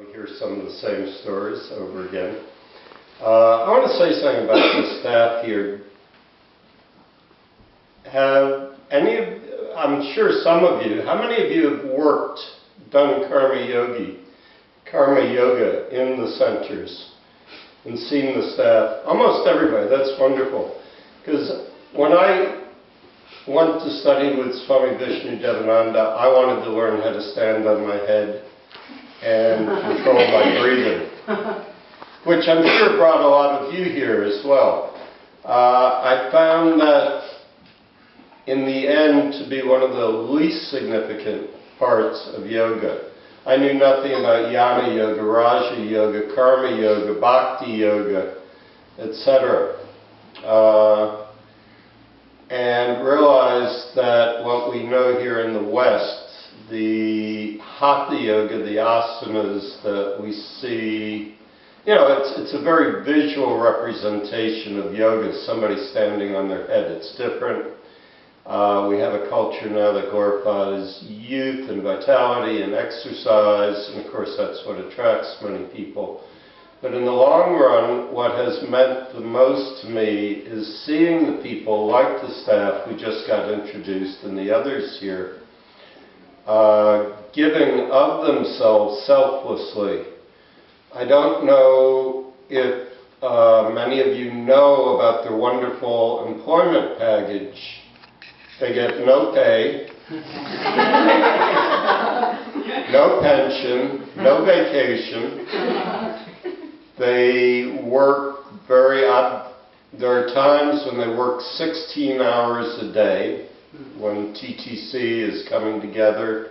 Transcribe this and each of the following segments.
We hear some of the same stories over again. I want to say something about the staff here. Have any of, I'm sure some of you, how many of you have done karma yoga in the centers and seen the staff? Almost everybody. That's wonderful. Because when I went to study with Swami Devananda, I wanted to learn how to stand on my head and control my breathing, which I'm sure brought a lot of you here as well. I found that in the end to be one of the least significant parts of yoga. I knew nothing about jnana yoga, raja yoga, karma yoga, bhakti yoga, etc. And realized that what we know here in the West, the hatha yoga, the asanas that we see, you know, it's a very visual representation of yoga, somebody standing on their head. It's different. We have a culture now that glorifies youth and vitality and exercise, and of course that's what attracts many people. But in the long run, what has meant the most to me is seeing the people like the staff who just got introduced and the others here, giving of themselves selflessly. I don't know if many of you know about their wonderful employment package. They get no pay, no pension, no vacation. They work there are times when they work 16 hours a day, when TTC is coming together.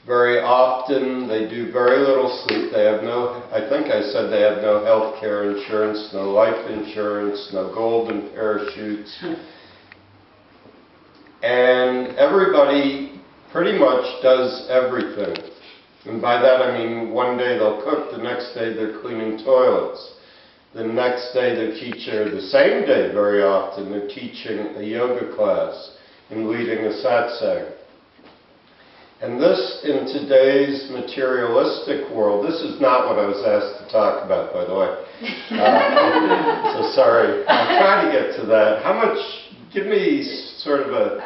Very often they do very little sleep. They have no, I think I said they have no health care insurance, no life insurance, no golden parachutes. And everybody pretty much does everything. And by that I mean one day they'll cook, the next day they're cleaning toilets. The next day they're teaching, or the same day very often, they're teaching a yoga class and leading a satsang. And this, in today's materialistic world, this is not what I was asked to talk about, by the way. So sorry, I'll try to get to that. How much, give me sort of a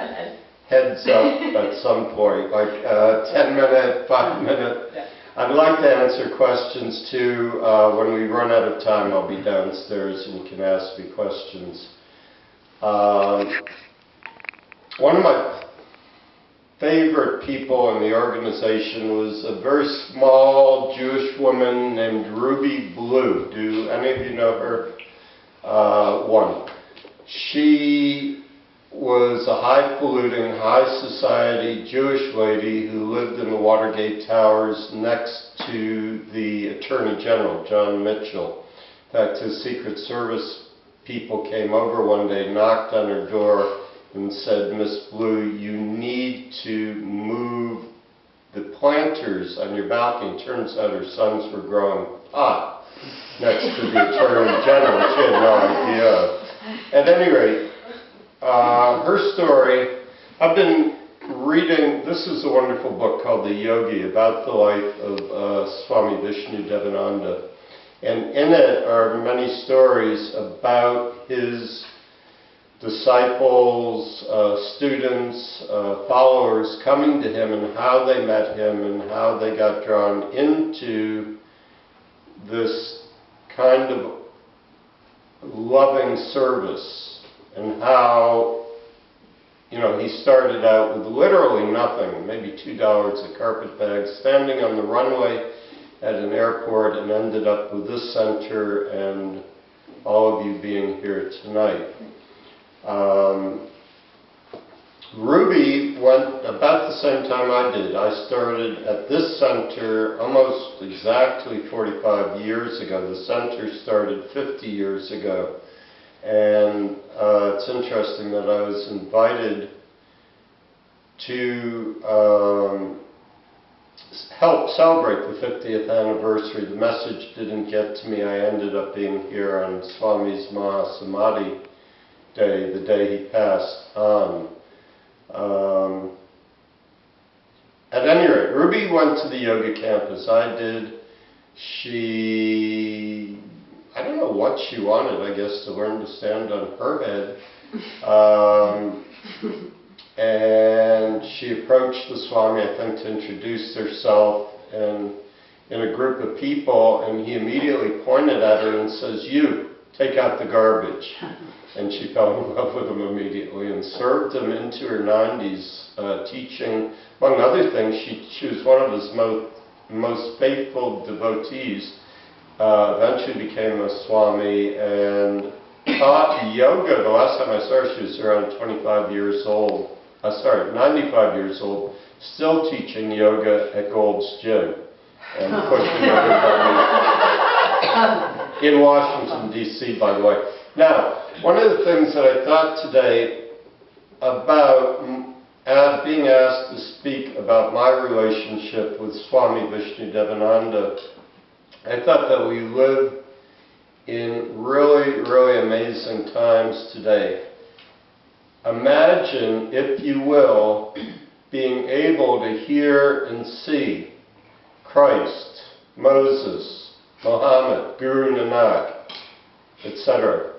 heads up at some point, like 10-minute, 5-minute. I'd like to answer questions too. When we run out of time, I'll be downstairs and you can ask me questions. One of my favorite people in the organization was a very small Jewish woman named Ruby Blue. Do any of you know her? One. She was a high-polluting, high-society Jewish lady who lived in the Watergate Towers next to the Attorney General, John Mitchell. In fact, his Secret Service people came over one day, knocked on her door, and said, "Miss Blue, you need to move the planters on your balcony." Turns out her sons were growing pot next to the Attorney General. She had no idea. At any rate, her story, I've been reading, this is a wonderful book called The Yogi, about the life of Swami Devananda. And in it are many stories about his disciples, students, followers coming to him and how they met him and how they got drawn into this kind of loving service, and how, you know, he started out with literally nothing, maybe $2 a carpet bag, standing on the runway at an airport, and ended up with this center and all of you being here tonight. Ruby went about the same time I did. I started at this center almost exactly 45 years ago. The center started 50 years ago. And it's interesting that I was invited to help celebrate the 50th anniversary. The message didn't get to me. I ended up being here on Swami's Mahasamadhi Day, the day he passed on. at any rate, Ruby went to the yoga camp as I did. I don't know what she wanted, I guess, to learn to stand on her head. And she approached the Swami, I think, to introduce herself and in a group of people, and he immediately pointed at her and says, "You, take out the garbage." And she fell in love with him immediately and served him into her 90s, teaching, among other things, she was one of his most faithful devotees. Eventually became a Swami and taught yoga. The last time I saw her, she was around 95 years old. 95 years old, still teaching yoga at Gold's Gym and pushing everybody in Washington, D.C., by the way. Now, one of the things that I thought today about being asked to speak about my relationship with Swami Vishnudevananda, I thought that we live in really, really amazing times today. Imagine, if you will, being able to hear and see Christ, Moses, Muhammad, Guru Nanak, etc.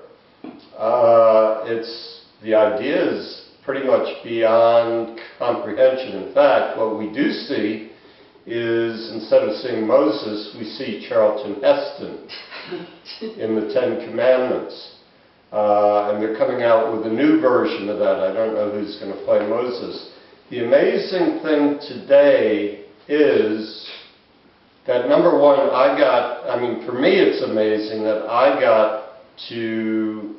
The idea is pretty much beyond comprehension. In fact, what we do see is, instead of seeing Moses, we see Charlton Heston in the Ten Commandments. And they're coming out with a new version of that. I don't know who's going to play Moses. The amazing thing today is that, number one, for me it's amazing that I got to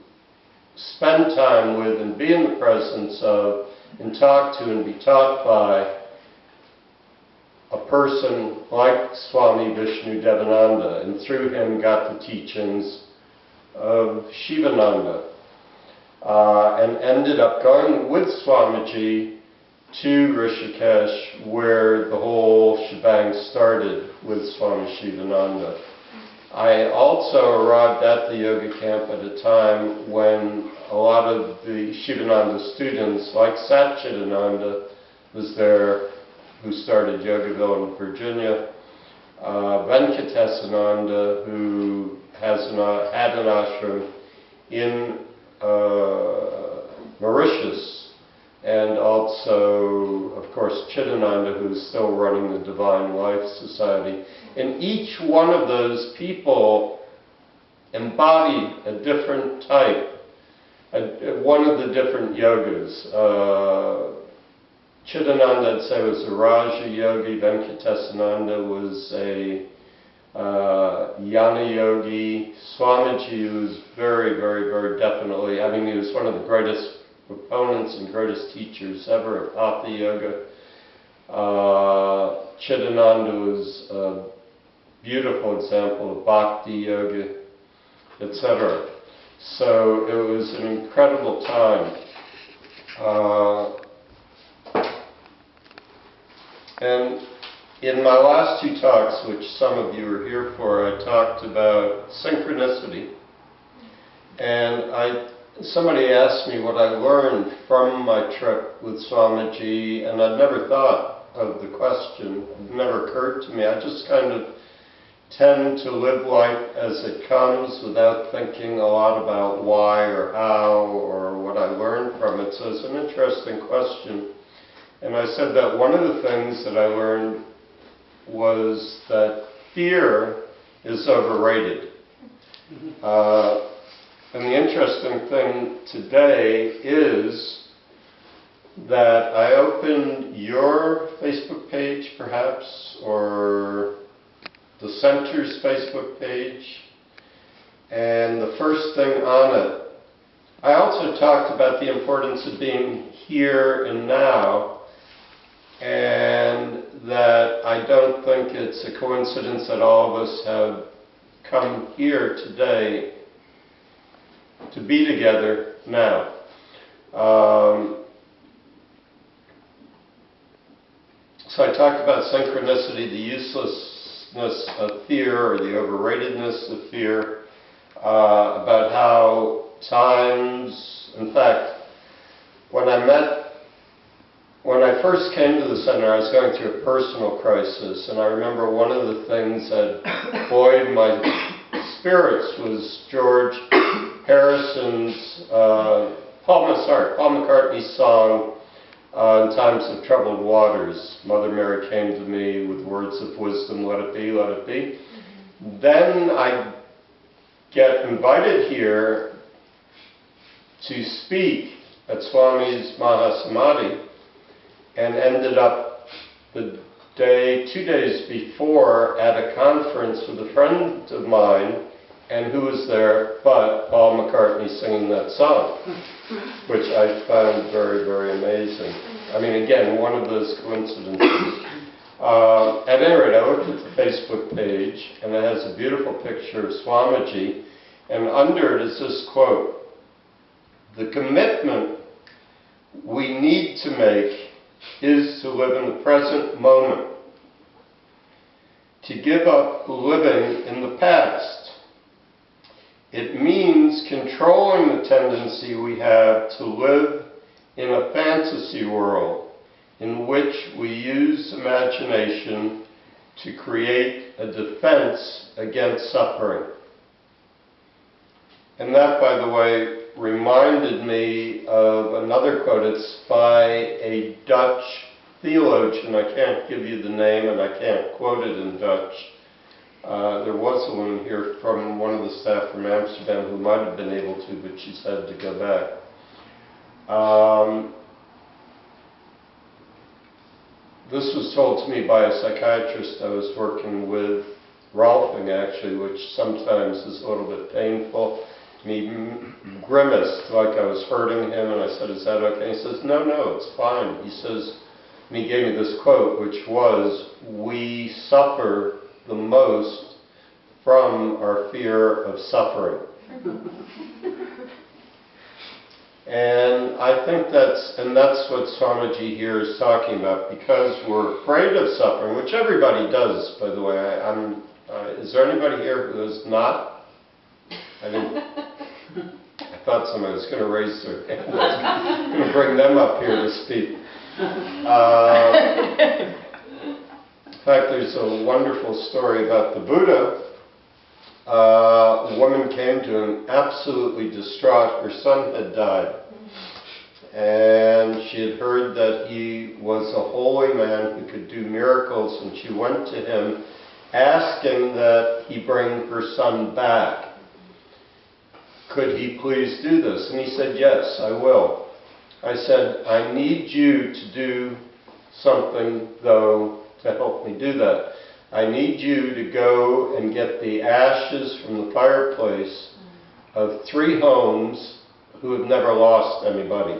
spend time with and be in the presence of and talk to and be taught by a person like Swami Vishnudevananda, and through him got the teachings of Sivananda, and ended up going with Swamiji to Rishikesh, where the whole shebang started with Swami Sivananda. I also arrived at the yoga camp at a time when a lot of the Sivananda students, like Satchidananda, was there, who started Yogaville in Virginia, Venkatesananda, who had an ashram in Mauritius, and also, of course, Chidananda, who's still running the Divine Life Society. And each one of those people embodied a different type, one of the different yogas. Chidananda, I'd say, was a Raja Yogi. Venkatesananda was a Jnana Yogi. Swamiji was very, very, very definitely, he was one of the greatest proponents and greatest teachers ever of Hatha Yoga. Chidananda was a beautiful example of Bhakti Yoga, etc. So it was an incredible time. And in my last two talks, which some of you are here for, I talked about synchronicity. And somebody asked me what I learned from my trip with Swamiji, and I'd never thought of the question. It never occurred to me. I just kind of tend to live life as it comes without thinking a lot about why or how or what I learned from it. So it's an interesting question. And I said that one of the things that I learned was that fear is overrated. And the interesting thing today is that I opened your Facebook page, perhaps, or the Center's Facebook page, and the first thing on it, I also talked about the importance of being here and now, and that I don't think it's a coincidence that all of us have come here today to be together now. So I talked about synchronicity, the uselessness of fear, or the overratedness of fear, about how times, in fact, when I met when I first came to the center, I was going through a personal crisis, and I remember one of the things that buoyed my spirits was George Harrison's, Paul McCartney's song, In Times of Troubled Waters. Mother Mary came to me with words of wisdom, let it be, let it be. Then I get invited here to speak at Swami's Mahasamadhi, and ended up the day, 2 days before, at a conference with a friend of mine, and who was there but Paul McCartney singing that song, which I found very, very amazing. I mean, again, one of those coincidences. At any rate, I looked at the Facebook page, and it has a beautiful picture of Swamiji, and under it is this quote: "The commitment we need to make is to live in the present moment, to give up living in the past. It means controlling the tendency we have to live in a fantasy world in which we use imagination to create a defense against suffering." And that, by the way, reminded me of another quote. It's by a Dutch theologian. I can't give you the name and I can't quote it in Dutch. There was a woman here from one of the staff from Amsterdam who might have been able to, but she's had to go back. This was told to me by a psychiatrist I was working with, Rolfing actually, which sometimes is a little bit painful. And he grimaced like I was hurting him, and I said, "Is that okay?" He says, "No, no, it's fine." He says, and he gave me this quote, which was, "We suffer the most from our fear of suffering." And I think that's what Swamiji here is talking about, because we're afraid of suffering, which everybody does, by the way. Is there anybody here who is not? I thought somebody was going to raise their hand. I was going to bring them up here to speak. In fact, there's a wonderful story about the Buddha. A woman came to him absolutely distraught. Her son had died. And she had heard that he was a holy man who could do miracles, and she went to him asking that he bring her son back. Could he please do this? And he said, "Yes, I will." I said, "I need you to do something, though, to help me do that. I need you to go and get the ashes from the fireplace of 3 homes who have never lost anybody."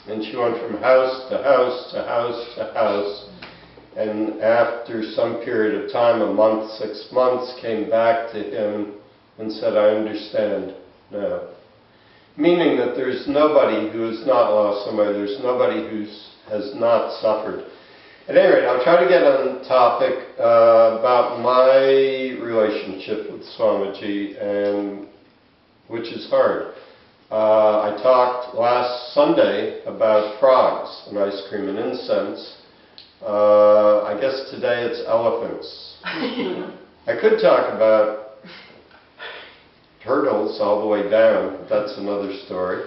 And she went from house to house to house to house, and after some period of time, a month, 6 months, came back to him and said, "I understand now." Meaning that there's nobody who has not lost somebody, there's nobody who has not suffered. At any rate, I'll try to get on topic about my relationship with Swamiji, and which is hard. I talked last Sunday about frogs and ice cream and incense. I guess today it's elephants. I could talk about turtles all the way down, but that's another story.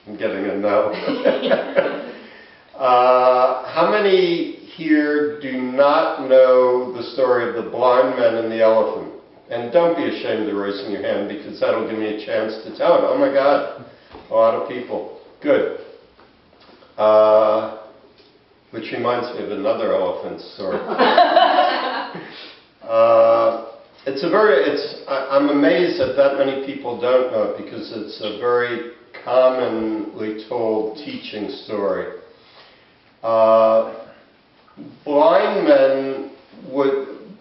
I'm getting a no. How many here do not know the story of the blind man and the elephant? And don't be ashamed of raising your hand, because that'll give me a chance to tell it. Oh my God, a lot of people. Good. Which reminds me of another elephant story. I'm amazed that many people don't know it, because it's a very commonly told teaching story. Blind men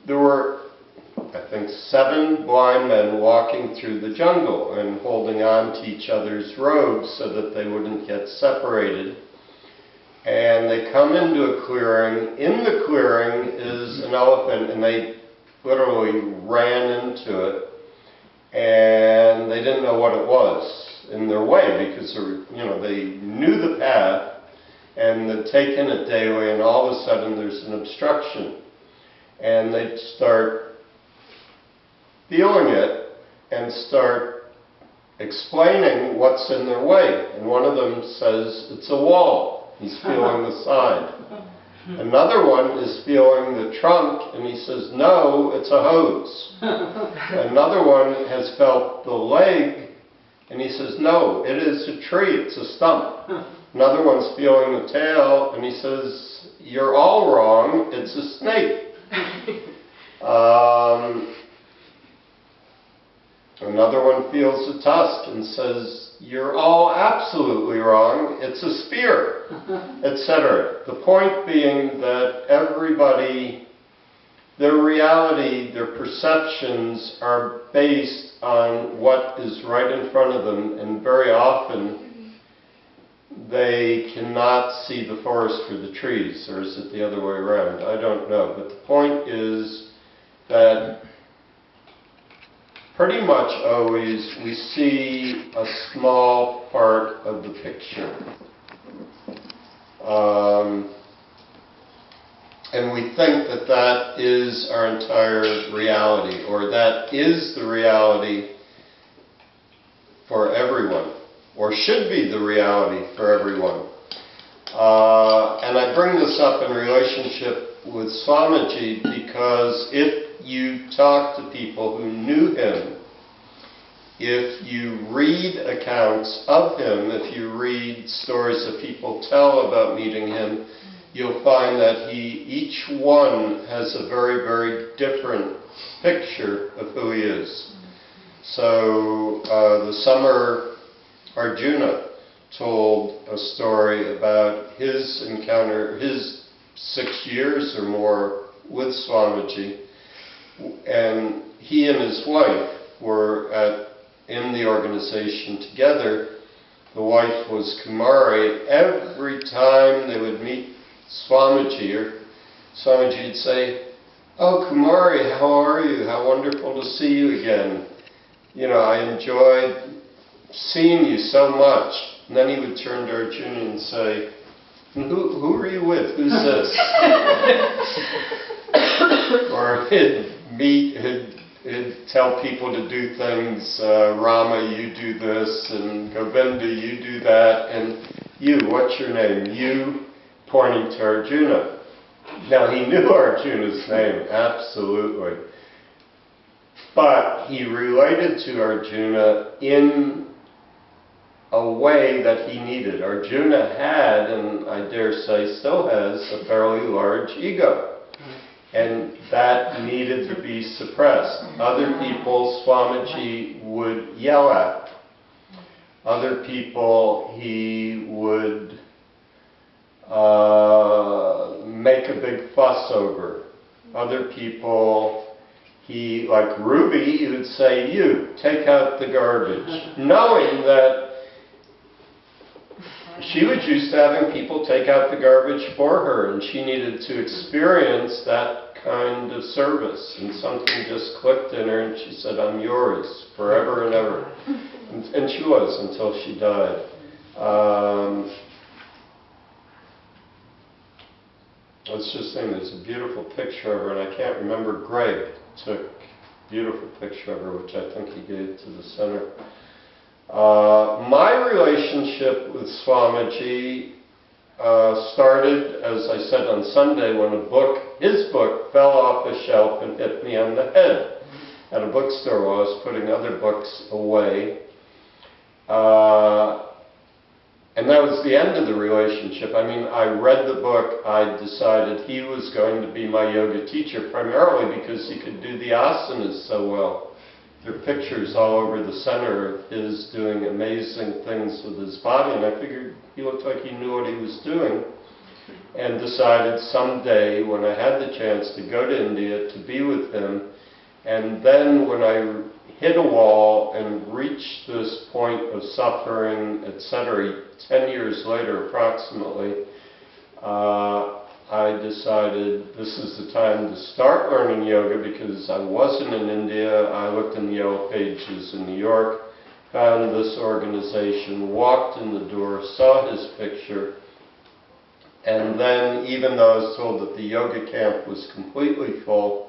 there were, I think, 7 blind men walking through the jungle and holding on to each other's robes so that they wouldn't get separated. And they come into a clearing. In the clearing is an elephant, and they literally ran into it, and they didn't know what it was in their way, because they knew the path, and they take in it daily, and all of a sudden there's an obstruction. And they start feeling it and start explaining what's in their way. And one of them says, it's a wall. He's feeling the side. Another one is feeling the trunk, and he says, no, it's a hose. Another one has felt the leg, and he says, no, it is a tree, it's a stump. Another one's feeling the tail, and he says, you're all wrong, it's a snake. Another one feels the tusk and says, you're all absolutely wrong, it's a spear, etc. The point being that everybody, their reality, their perceptions are based on what is right in front of them, and very often they cannot see the forest for the trees, or is it the other way around? I don't know. But the point is that pretty much always we see a small part of the picture. And we think that that is our entire reality, or that is the reality for everyone, or should be the reality for everyone. And I bring this up in relationship with Swamiji because if you talk to people who knew him, if you read accounts of him, if you read stories that people tell about meeting him, you'll find that each one has a very, very different picture of who he is. So the summer Arjuna told a story about his encounter, his 6 years or more with Swamiji, and he and his wife were in the organization together. The wife was Kumari. Every time they would meet Swamiji, or Swamiji would say, oh Kumari, how are you? How wonderful to see you again. You know, I enjoyed seeing you so much. And then he would turn to Arjuna and say, who are you with? Who's this? Or he'd tell people to do things, Rama, you do this, and Govinda, you do that, and you, what's your name? You, pointing to Arjuna. Now, he knew Arjuna's name, absolutely. But he related to Arjuna in a way that he needed. Arjuna had, and I dare say still has, a fairly large ego. And that needed to be suppressed. Other people Swamiji would yell at. Other people he would make a big fuss over. Other people he, like Ruby, he would say, you, take out the garbage. Knowing that she was used to having people take out the garbage for her, and she needed to experience that kind of service. And something just clicked in her, and she said, I'm yours, forever and ever. And she was, until she died. I was just saying, there's a beautiful picture of her, and I can't remember, Greg took a beautiful picture of her, which I think he gave to the center. My relationship with Swamiji started, as I said on Sunday, when his book fell off a shelf and hit me on the head at a bookstore while I was putting other books away. And that was the end of the relationship. I mean, I read the book, I decided he was going to be my yoga teacher, primarily because he could do the asanas so well. There are pictures all over the center of his doing amazing things with his body, and I figured he looked like he knew what he was doing, and decided someday, when I had the chance to go to India, to be with him. And then when I hit a wall and reached this point of suffering, etc., 10 years later approximately, I decided this is the time to start learning yoga, because I wasn't in India. I looked in the Yellow Pages in New York, found this organization, walked in the door, saw his picture, And then, even though I was told that the yoga camp was completely full,